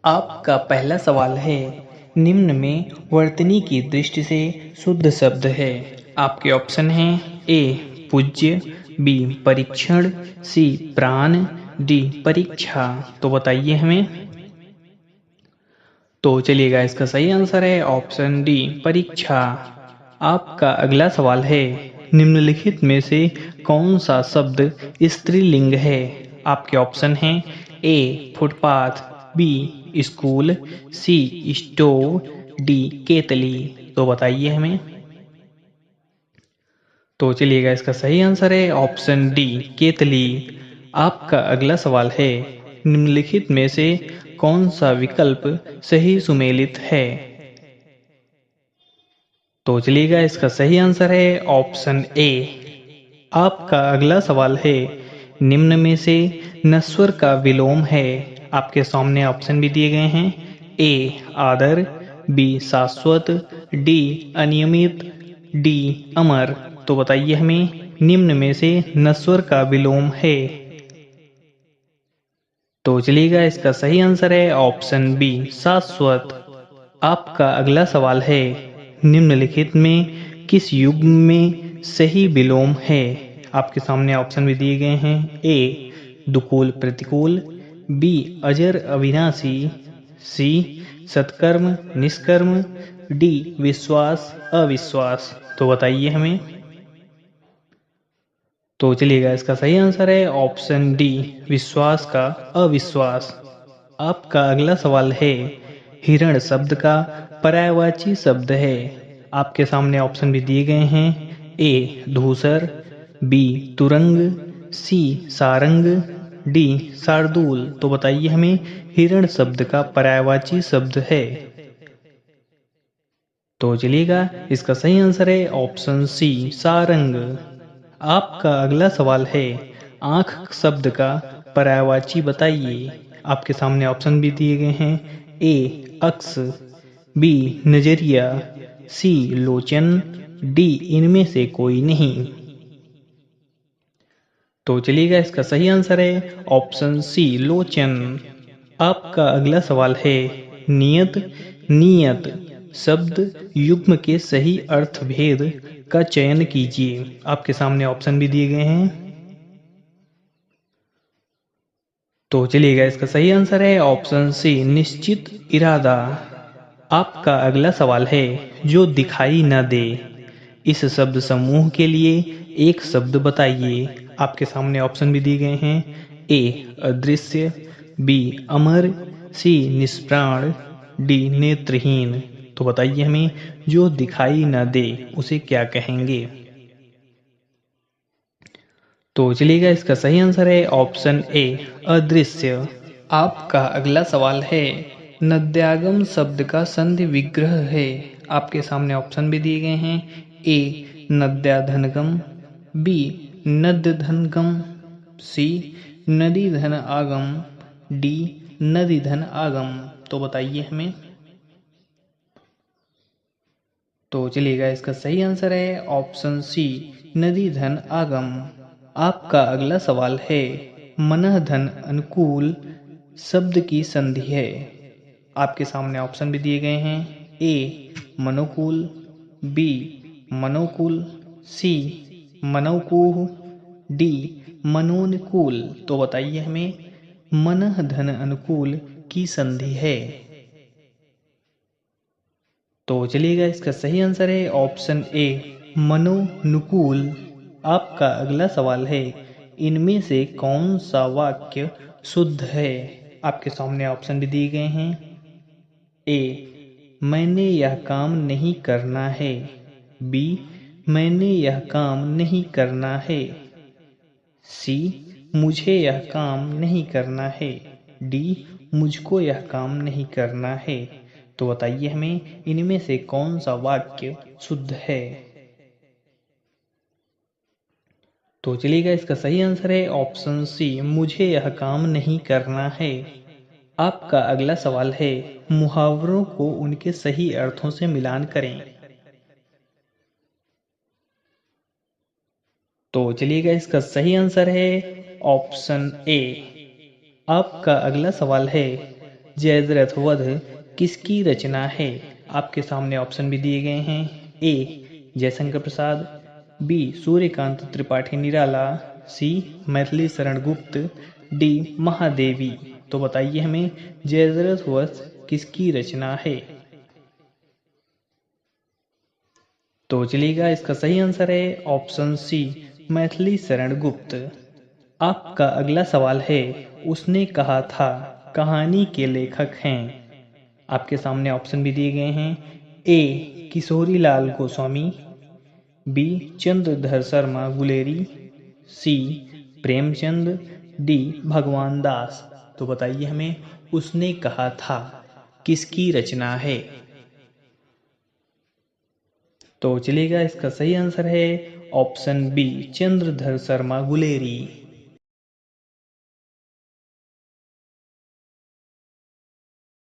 आपका पहला सवाल है, निम्न में वर्तनी की दृष्टि से शुद्ध शब्द है। आपके ऑप्शन हैं ए पूज्य, बी परीक्षण, सी प्राण, डी परीक्षा। तो बताइए हमें। तो चलिएगा, इसका सही आंसर है ऑप्शन डी परीक्षा। आपका अगला सवाल है, निम्नलिखित में से कौन सा शब्द स्त्रीलिंग है। आपके ऑप्शन हैं ए फुटपाथ, बी स्कूल, सी स्टोव, डी केतली। तो बताइए हमें। तो चलिएगा, इसका सही आंसर है ऑप्शन डी केतली। आपका अगला सवाल है, निम्नलिखित में से कौन सा विकल्प सही सुमेलित है। तो चलिएगा, इसका सही आंसर है ऑप्शन ए। आपका अगला सवाल है, निम्न में से नस्वर का विलोम है। आपके सामने ऑप्शन भी दिए गए हैं। ए आदर, बी शाश्वत, डी अनियमित, डी अमर। तो बताइए हमें, निम्न में से नस्वर का विलोम है। तो चलिएगा, इसका सही आंसर है ऑप्शन बी शाश्वत। आपका अगला सवाल है, निम्नलिखित में किस युग्म में सही विलोम है। आपके सामने ऑप्शन भी दिए गए हैं। ए दुकूल प्रतिकूल, बी अजर अविनाशी, सी सत्कर्म निष्कर्म, डी विश्वास अविश्वास। तो बताइए हमें। तो चलिएगा, इसका सही आंसर है ऑप्शन डी विश्वास का अविश्वास। आपका अगला सवाल है, हिरण शब्द का पर्यायवाची शब्द है। आपके सामने ऑप्शन भी दिए गए हैं। ए धूसर, बी तुरंग, सी सारंग, डी शार्दूल। तो बताइए हमें, हिरण शब्द का पर्यायवाची शब्द है। तो चलिएगा, इसका सही आंसर है ऑप्शन सी सारंग। आपका अगला सवाल है, आंख शब्द का पर्यायवाची बताइए। आपके सामने ऑप्शन भी दिए गए हैं। ए अक्स, बी नजरिया, सी लोचन, डी इनमें से कोई नहीं। तो चलिएगा, इसका सही आंसर है ऑप्शन सी लोचन। आपका अगला सवाल है, नियत नियत शब्द युग्म के सही अर्थभेद का चयन कीजिए। आपके सामने ऑप्शन भी दिए गए हैं। तो चलिएगा, इसका सही आंसर है ऑप्शन सी निश्चित इरादा। आपका अगला सवाल है, जो दिखाई न दे। इस शब्द समूह के लिए एक शब्द बताइए। आपके सामने ऑप्शन भी दिए गए हैं। ए अदृश्य, बी अमर, सी निष्प्राण, डी नेत्रहीन। तो बताइए हमें, जो दिखाई न दे उसे क्या कहेंगे। तो चलिएगा, इसका सही आंसर है ऑप्शन ए अदृश्य। आपका अगला सवाल है, नद्यागम शब्द का संधि विग्रह है। आपके सामने ऑप्शन भी दिए गए हैं। ए नद्याधनगम, बी नद्यधनगम, सी नदी धन आगम, डी नदी धन आगम। तो बताइए हमें। तो चलिएगा, इसका सही आंसर है ऑप्शन सी नदी धन आगम। आपका अगला सवाल है, मनः धन अनुकूल शब्द की संधि है। आपके सामने ऑप्शन भी दिए गए हैं। ए मनोकूल, बी मनोकूल, सी मनोकूह, डी मनोनुकूल। तो बताइए हमें, मनः धन अनुकूल की संधि है। तो चलिएगा, इसका सही आंसर है ऑप्शन ए मनोनुकूल। आपका अगला सवाल है, इनमें से कौन सा वाक्य शुद्ध है। आपके सामने ऑप्शन भी दिए गए हैं। ए मैंने यह काम नहीं करना है, बी मैंने यह काम नहीं करना है, सी मुझे यह काम नहीं करना है, डी मुझको यह काम नहीं करना है। तो बताइए हमें, इनमें से कौन सा वाक्य शुद्ध है। तो चलिएगा, इसका सही आंसर है ऑप्शन सी मुझे यह काम नहीं करना है। आपका अगला सवाल है, मुहावरों को उनके सही अर्थों से मिलान करें। तो चलिएगा, इसका सही आंसर है ऑप्शन ए। आपका अगला सवाल है, जयद्रथ वध किसकी रचना है? आपके सामने ऑप्शन भी दिए गए हैं। ए जयशंकर प्रसाद, बी सूर्यकांत त्रिपाठी निराला, सी मैथिली शरण गुप्त, डी महादेवी। तो बताइए हमें जयद्रथ वध किसकी रचना है? तो चलिएगा, इसका सही आंसर है ऑप्शन सी मैथिली शरण गुप्त। आपका अगला सवाल है, उसने कहा था कहानी के लेखक हैं। आपके सामने ऑप्शन भी दिए गए हैं। ए किशोरी लाल गोस्वामी, बी चंद्रधर शर्मा गुलेरी, सी प्रेमचंद, डी भगवान दास। तो बताइए हमें उसने कहा था किसकी रचना है? तो चलिएगा, इसका सही आंसर है ऑप्शन बी चंद्रधर शर्मा गुलेरी।